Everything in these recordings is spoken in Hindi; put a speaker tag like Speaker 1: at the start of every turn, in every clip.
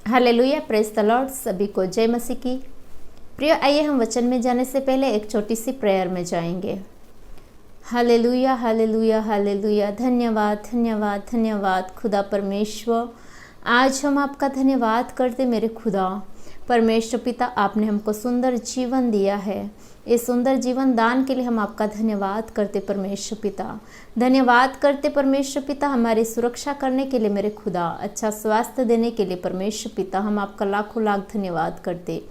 Speaker 1: Hallelujah, praise the Lord. सभी को जय मसीह की। प्रिय, आइए हम वचन में जाने से पहले एक छोटी सी प्रेयर में जाएंगे। Hallelujah hallelujah hallelujah. धन्यवाद धन्यवाद धन्यवाद खुदा परमेश्वर। आज हम आपका धन्यवाद करते मेरे खुदा परमेश्वर पिता। आपने हमको सुंदर जीवन दिया है। इस सुंदर जीवन दान के लिए हम आपका धन्यवाद करते परमेश्वर पिता। धन्यवाद करते परमेश्वर पिता, हमारी सुरक्षा करने के लिए मेरे खुदा, अच्छा स्वास्थ्य देने के लिए परमेश्वर पिता हम आपका लाखों लाख धन्यवाद करते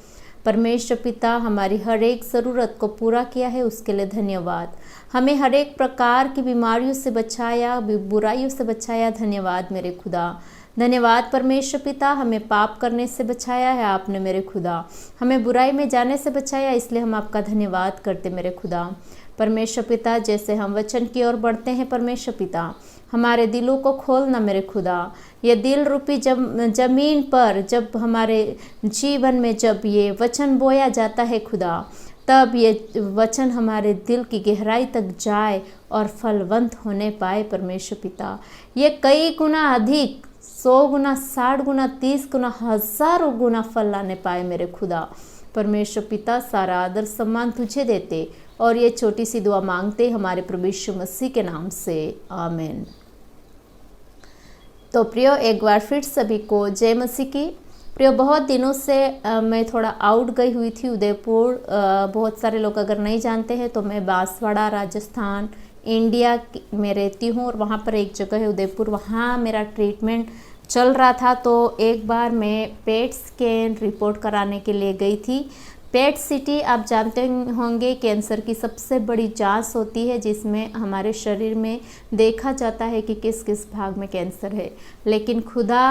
Speaker 1: परमेश्वर पिता। हमारी हर एक ज़रूरत को पूरा किया है, उसके लिए धन्यवाद। हमें हर एक प्रकार की बीमारियों से बचाया, बुराइयों से बचाया, धन्यवाद मेरे खुदा। धन्यवाद परमेश्वर पिता, हमें पाप करने से बचाया है आपने मेरे खुदा। हमें बुराई में जाने से बचाया, इसलिए हम आपका धन्यवाद करते मेरे खुदा परमेश्वर पिता। जैसे हम वचन की ओर बढ़ते हैं परमेश्वर पिता, हमारे दिलों को खोलना मेरे खुदा। ये दिल रूपी जमीन पर जब हमारे जीवन में जब ये वचन बोया जाता है खुदा, तब ये वचन हमारे दिल की गहराई तक जाए और फलवंत होने पाए परमेश्वर पिता। ये कई गुना अधिक 100 गुना 60 गुना 30 गुना हजारों गुना फल लाने पाए मेरे खुदा परमेश्वर पिता। सारा आदर सम्मान तुझे देते और ये छोटी सी दुआ मांगते हमारे प्रभु यीशु मसीह के नाम से, आमीन। तो प्रियो, एक बार फिर सभी को जय मसीह की। प्रियो, बहुत दिनों से मैं थोड़ा आउट गई हुई थी उदयपुर। बहुत सारे लोग अगर नहीं जानते हैं तो मैं बांसवाड़ा राजस्थान इंडिया में रहती हूँ और वहाँ पर एक जगह है उदयपुर, वहाँ मेरा ट्रीटमेंट चल रहा था। तो एक बार मैं पेट स्कैन रिपोर्ट कराने के लिए गई थी। पेट सीटी आप जानते होंगे कैंसर की सबसे बड़ी जांच होती है, जिसमें हमारे शरीर में देखा जाता है कि किस किस भाग में कैंसर है। लेकिन खुदा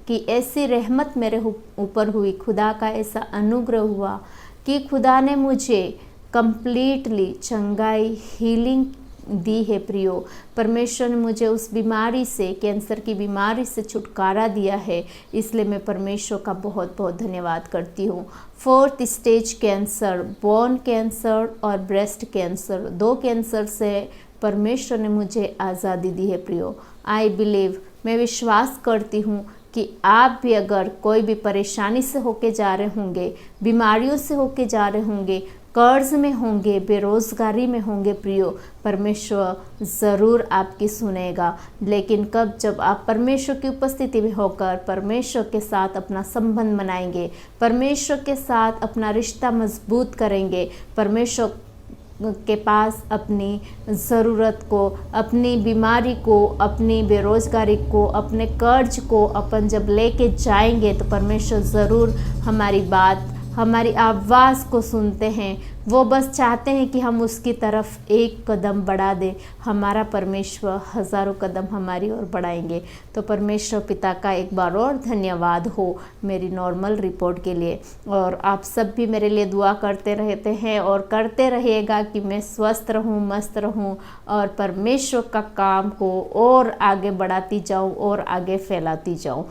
Speaker 1: की ऐसी रहमत मेरे ऊपर हुई, खुदा का ऐसा अनुग्रह हुआ कि खुदा ने मुझे कंप्लीटली चंगाई हीलिंग दी है। प्रियो, परमेश्वर ने मुझे उस बीमारी से, कैंसर की बीमारी से छुटकारा दिया है, इसलिए मैं परमेश्वर का बहुत बहुत धन्यवाद करती हूँ। 4th stage cancer, bone cancer और ब्रेस्ट कैंसर, 2 कैंसर से परमेश्वर ने मुझे आज़ादी दी है। प्रियो, आई बिलीव, मैं विश्वास करती हूँ कि आप भी अगर कोई भी परेशानी से होके जा रहे होंगे, बीमारियों से होके जा रहे होंगे, कर्ज में होंगे, बेरोजगारी में होंगे, प्रियो, परमेश्वर ज़रूर आपकी सुनेगा। लेकिन कब? जब आप परमेश्वर की उपस्थिति में होकर परमेश्वर के साथ अपना संबंध बनाएंगे, परमेश्वर के साथ अपना रिश्ता मजबूत करेंगे, परमेश्वर के पास अपनी ज़रूरत को, अपनी बीमारी को, अपनी बेरोजगारी को, अपने कर्ज को अपन जब लेके जाएंगे तो परमेश्वर ज़रूर हमारी बात, हमारी आवाज़ को सुनते हैं। वो बस चाहते हैं कि हम उसकी तरफ एक कदम बढ़ा दें। हमारा परमेश्वर हज़ारों कदम हमारी ओर बढ़ाएंगे। तो परमेश्वर पिता का एक बार और धन्यवाद हो मेरी नॉर्मल रिपोर्ट के लिए। और आप सब भी मेरे लिए दुआ करते रहते हैं और करते रहिएगा कि मैं स्वस्थ रहूं, मस्त रहूं और परमेश्वर का काम को और आगे बढ़ाती जाऊं और आगे फैलाती जाऊं।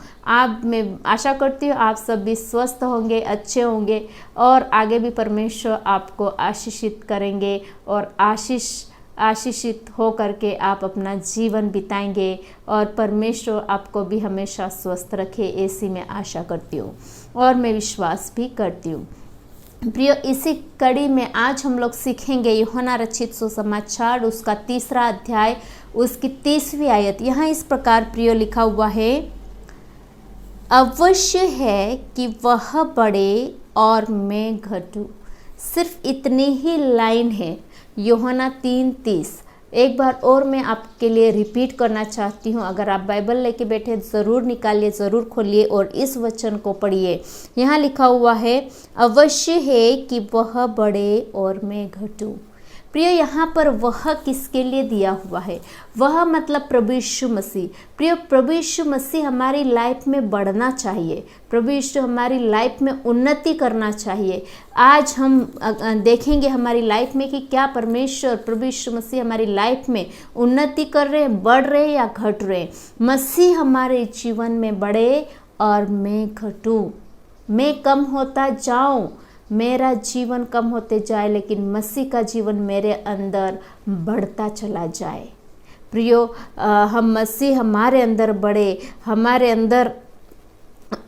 Speaker 1: मैं आशा करती हूँ आप सब भी स्वस्थ होंगे, अच्छे होंगे और आगे भी परमेश्वर आपको आशीषित करेंगे और आशीषित हो करके आप अपना जीवन बिताएंगे और परमेश्वर आपको भी हमेशा स्वस्थ रखे, ऐसी मैं आशा करती हूँ और मैं विश्वास भी करती हूँ। प्रियो, इसी कड़ी में आज हम लोग सीखेंगे यूहन्ना रचित सुसमाचार, उसका 3रा अध्याय, उसकी 30वीं आयत। यहाँ इस प्रकार प्रियो लिखा हुआ है, अवश्य है कि वह बढ़े और मैं घटूं। सिर्फ इतनी ही लाइन है, यूहन्ना 3:30। एक बार और मैं आपके लिए रिपीट करना चाहती हूँ। अगर आप बाइबल लेके बैठे ज़रूर निकालिए, ज़रूर खोलिए और इस वचन को पढ़िए। यहाँ लिखा हुआ है, अवश्य है कि वह बढ़े और मैं घटूं। प्रिय, यहाँ पर वह किसके लिए दिया हुआ है? वह मतलब प्रभु यीशु मसीह। प्रिय, प्रभु यीशु मसीह हमारी लाइफ में बढ़ना चाहिए, प्रभु यीशु हमारी लाइफ में उन्नति करना चाहिए। आज हम देखेंगे हमारी लाइफ में कि क्या परमेश्वर प्रभु यीशु मसीह हमारी लाइफ में उन्नति कर रहे हैं, बढ़ रहे हैं या घट रहे हैं। मसीह हमारे जीवन में बढ़े और मैं घटूं, मैं कम होता जाऊं, मेरा जीवन कम होते जाए, लेकिन मसीह का जीवन मेरे अंदर बढ़ता चला जाए। प्रियो, हम मसीह हमारे अंदर बढ़े, हमारे अंदर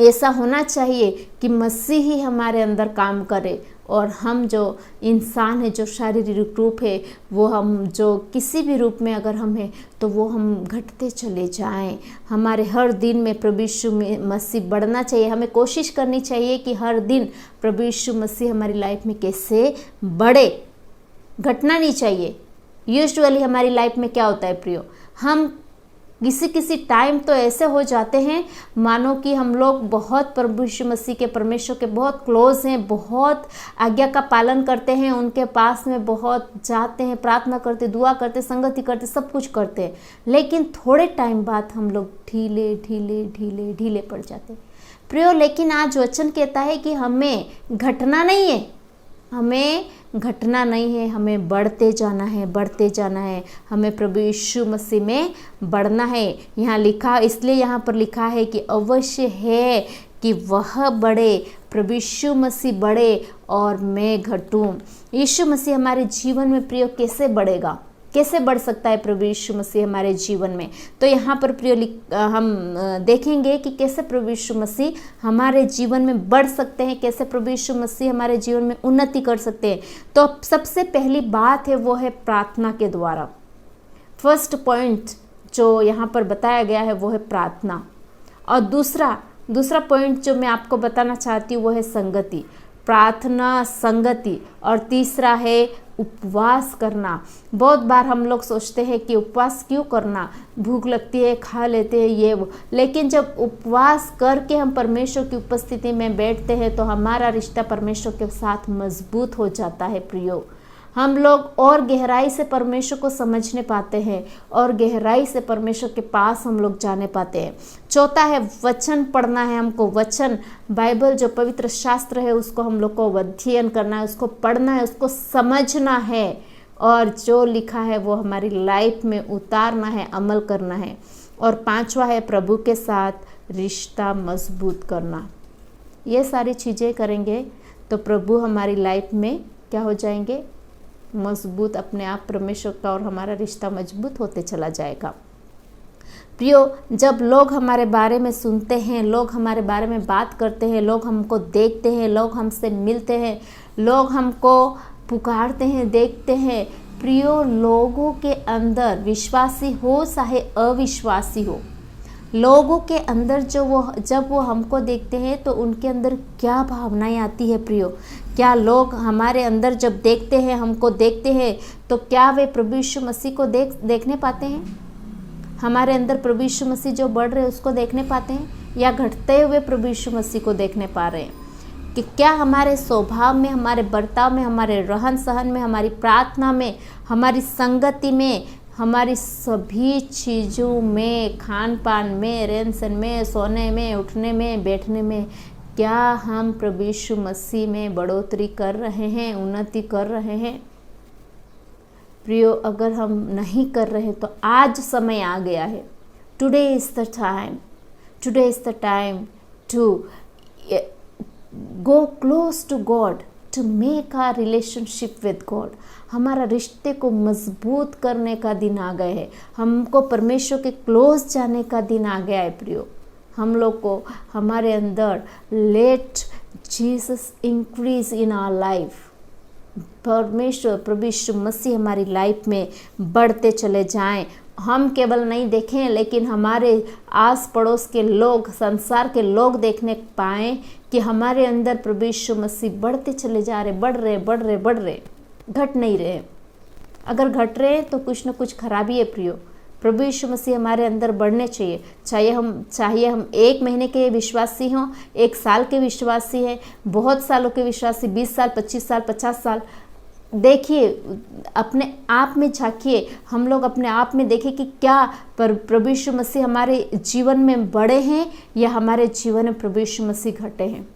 Speaker 1: ऐसा होना चाहिए कि मसीह ही हमारे अंदर काम करे और हम जो इंसान है, जो शारीरिक रूप है, वो हम जो किसी भी रूप में अगर हम हैं तो वो हम घटते चले जाएं। हमारे हर दिन में प्रभु यीशु मसीह बढ़ना चाहिए। हमें कोशिश करनी चाहिए कि हर दिन प्रभु यीशु मसीह हमारी लाइफ में कैसे बढ़े, घटना नहीं चाहिए। यूजुअली हमारी लाइफ में क्या होता है प्रियो, हम किसी टाइम तो ऐसे हो जाते हैं मानो कि हम लोग बहुत प्रभु यीशु मसीह के, परमेश्वर के बहुत क्लोज हैं, बहुत आज्ञा का पालन करते हैं, उनके पास में बहुत जाते हैं, प्रार्थना करते, दुआ करते, संगति करते, सब कुछ करते हैं, लेकिन थोड़े टाइम बाद हम लोग ढीले ढीले ढीले ढीले पड़ जाते हैं प्रियो। लेकिन आज वचन कहता है कि हमें घटना नहीं है, हमें घटना नहीं है, हमें बढ़ते जाना है, बढ़ते जाना है। हमें प्रभु यीशु मसीह में बढ़ना है। यहाँ लिखा, इसलिए यहाँ पर लिखा है कि अवश्य है कि वह बढ़े, प्रभु यीशु मसीह बढ़े और मैं घटूं। यीशु मसीह हमारे जीवन में प्रियो कैसे बढ़ेगा, कैसे बढ़ सकता है प्रभु यीशु मसीह हमारे जीवन में? तो यहाँ पर प्रियो हम देखेंगे कि कैसे प्रभु यीशु मसीह हमारे जीवन में बढ़ सकते हैं, कैसे प्रभु यीशु मसीह हमारे जीवन में उन्नति कर सकते हैं। तो सबसे पहली बात है वो है प्रार्थना के द्वारा। फर्स्ट पॉइंट जो यहाँ पर बताया गया है वो है प्रार्थना। और दूसरा पॉइंट जो मैं आपको बताना चाहती हूँ वो है संगति, प्रार्थना, संगति। और तीसरा है उपवास करना। बहुत बार हम लोग सोचते हैं कि उपवास क्यों करना, भूख लगती है, खा लेते हैं ये वो, लेकिन जब उपवास करके हम परमेश्वर की उपस्थिति में बैठते हैं तो हमारा रिश्ता परमेश्वर के साथ मजबूत हो जाता है प्रियो। हम लोग और गहराई से परमेश्वर को समझने पाते हैं और गहराई से परमेश्वर के पास हम लोग जाने पाते हैं। चौथा है वचन पढ़ना है हमको। वचन, बाइबल जो पवित्र शास्त्र है उसको हम लोग को अध्ययन करना है, उसको पढ़ना है, उसको समझना है और जो लिखा है वो हमारी लाइफ में उतारना है, अमल करना है। और पांचवा है प्रभु के साथ रिश्ता मजबूत करना। ये सारी चीज़ें करेंगे तो प्रभु हमारी लाइफ में क्या हो जाएंगे, मजबूत, अपने आप परमेश्वर का और हमारा रिश्ता मजबूत होते चला जाएगा। प्रियो, जब लोग हमारे बारे में सुनते हैं, लोग हमारे बारे में बात करते हैं, लोग हमको देखते हैं, लोग हमसे मिलते हैं, लोग हमको पुकारते हैं, देखते हैं, प्रियो, लोगों के अंदर विश्वासी हो चाहे अविश्वासी हो, लोगों के अंदर जब वो हमको देखते हैं तो उनके अंदर क्या भावनाएं आती है प्रियो। क्या लोग हमारे अंदर जब देखते हैं, हमको देखते हैं, तो क्या वे प्रभु यीशु मसीह को देखने पाते हैं? हमारे अंदर प्रभु यीशु मसीह जो बढ़ रहे हैं उसको देखने पाते हैं, या घटते हुए प्रभु यीशु मसीह को देखने पा रहे हैं? कि क्या हमारे स्वभाव में, हमारे बर्ताव में, हमारे रहन सहन में, हमारी प्रार्थना में, हमारी संगति में, हमारी सभी चीज़ों में, खान पान में, रहन सहन में, सोने में, उठने में, बैठने में, क्या हम प्रभु यीशु मसीह में बढ़ोतरी कर रहे हैं, उन्नति कर रहे हैं? प्रियो, अगर हम नहीं कर रहे तो आज समय आ गया है। Today is the time, today is the time to go close to God, to make our relationship with God. हमारा रिश्ते को मजबूत करने का दिन आ गया है, हमको परमेश्वर के क्लोज जाने का दिन आ गया है प्रियो। हम लोग को हमारे अंदर let Jesus increase in our life. परमेश्वर प्रभु यीशु मसीह हमारी लाइफ में बढ़ते चले जाएं। हम केवल नहीं देखें लेकिन हमारे आस पड़ोस के लोग, संसार के लोग देखने पाएं कि हमारे अंदर प्रभु यीशु मसीह बढ़ते चले जा रहे, बढ़ रहे, घट नहीं रहे। अगर घट रहे हैं तो कुछ न कुछ खराबी है प्रियो। प्रभु यीशु मसीह हमारे अंदर बढ़ने चाहिए, चाहे हम 1 महीने के विश्वासी हों, 1 साल के विश्वासी हैं, बहुत सालों के विश्वासी, 20 साल, 25 साल, 50 साल। देखिए, अपने आप में झांकिए, हम लोग अपने आप में देखें कि क्या प्रभु यीशु मसीह हमारे जीवन में बढ़े हैं या हमारे जीवन में प्रभु यीशु मसीह घटे हैं।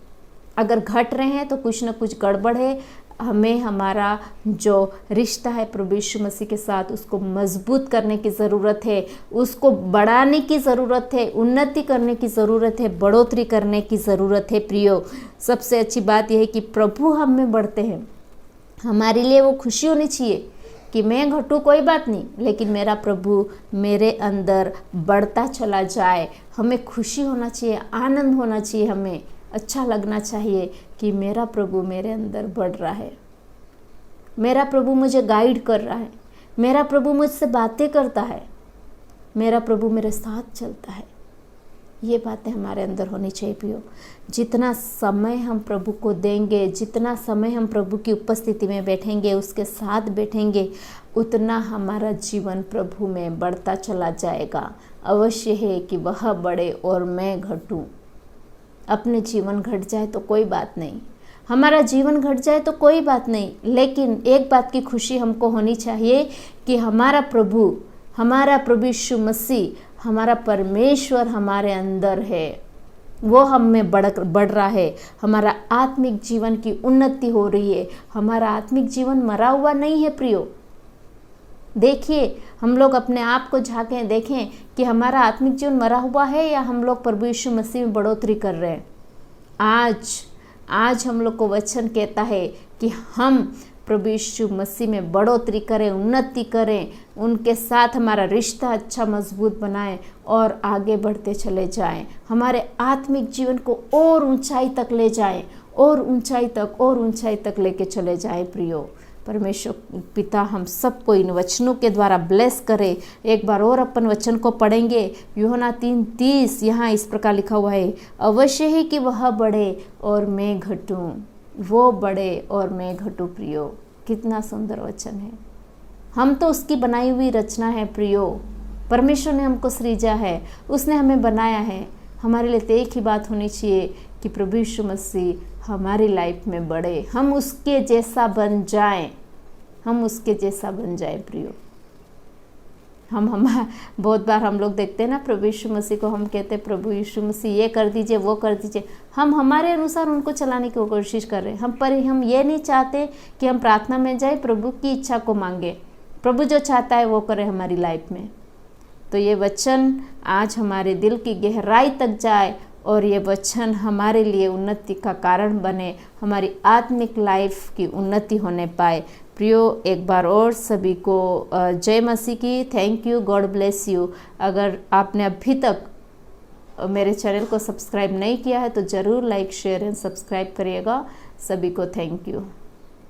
Speaker 1: अगर घट रहे हैं तो कुछ न कुछ गड़बड़ है। हमें हमारा जो रिश्ता है प्रभु यीशु मसीह के साथ उसको मजबूत करने की ज़रूरत है, उसको बढ़ाने की ज़रूरत है, उन्नति करने की ज़रूरत है, बढ़ोतरी करने की ज़रूरत है प्रियो। सबसे अच्छी बात यह है कि प्रभु हम में बढ़ते हैं। हमारे लिए वो खुशी होनी चाहिए कि मैं घटूं कोई बात नहीं, लेकिन मेरा प्रभु मेरे अंदर बढ़ता चला जाए। हमें खुशी होना चाहिए, आनंद होना चाहिए, हमें अच्छा लगना चाहिए कि मेरा प्रभु मेरे अंदर बढ़ रहा है, मेरा प्रभु मुझे गाइड कर रहा है, मेरा प्रभु मुझसे बातें करता है, मेरा प्रभु मेरे साथ चलता है। ये बातें हमारे अंदर होनी चाहिए प्रियो। जितना समय हम प्रभु को देंगे, जितना समय हम प्रभु की उपस्थिति में बैठेंगे, उसके साथ बैठेंगे, उतना हमारा जीवन प्रभु में बढ़ता चला जाएगा। अवश्य है कि वह बढ़े और मैं घटूं। अपने जीवन घट जाए तो कोई बात नहीं, हमारा जीवन घट जाए तो कोई बात नहीं, लेकिन एक बात की खुशी हमको होनी चाहिए कि हमारा प्रभु यीशु मसीह, हमारा परमेश्वर हमारे अंदर है, वो हम में बढ़ रहा है। हमारा आत्मिक जीवन की उन्नति हो रही है। हमारा आत्मिक जीवन मरा हुआ नहीं है प्रियो। देखिए, हम लोग अपने आप को झांकें, देखें कि हमारा आत्मिक जीवन मरा हुआ है या हम लोग प्रभु यीशु मसीह में बढ़ोतरी कर रहे हैं। आज हम लोग को वचन कहता है कि हम प्रभु यीशु मसीह में बढ़ोतरी करें, उन्नति करें, उनके साथ हमारा रिश्ता अच्छा मजबूत बनाएं और आगे बढ़ते चले जाएं। हमारे आत्मिक जीवन को और ऊंचाई तक ले जाएं, और ऊंचाई तक लेके चले जाएं प्रियो। परमेश्वर पिता हम सबको इन वचनों के द्वारा ब्लेस करे। एक बार और अपन वचन को पढ़ेंगे। यूहन्ना 3:30 यहाँ इस प्रकार लिखा हुआ है, अवश्य ही कि वह बढ़े और मैं घटूं, वो बढ़े और मैं घटूं प्रियो। कितना सुंदर वचन है। हम तो उसकी बनाई हुई रचना है प्रियो। परमेश्वर ने हमको सृजा है, उसने हमें बनाया है। हमारे लिए तो एक ही बात होनी चाहिए कि प्रभु यीशु मसीह हमारी लाइफ में बढ़े, हम उसके जैसा बन जाएं, प्रियो। बहुत बार हम लोग देखते हैं ना, प्रभु यीशु मसीह को हम कहते हैं प्रभु यीशु मसीह ये कर दीजिए, वो कर दीजिए। हम हमारे अनुसार उनको चलाने की कोशिश कर रहे हैं। हम ये नहीं चाहते कि हम प्रार्थना में जाए, प्रभु की इच्छा को मांगे, प्रभु जो चाहता है वो करे हमारी लाइफ में। तो ये वचन आज हमारे दिल की गहराई तक जाए और ये वचन हमारे लिए उन्नति का कारण बने, हमारी आत्मिक लाइफ की उन्नति होने पाए। प्रियो, एक बार और सभी को जय मसीह की। Thank you, God bless you. अगर आपने अभी तक मेरे चैनल को सब्सक्राइब नहीं किया है तो ज़रूर लाइक, शेयर एंड सब्सक्राइब करिएगा। सभी को थैंक यू।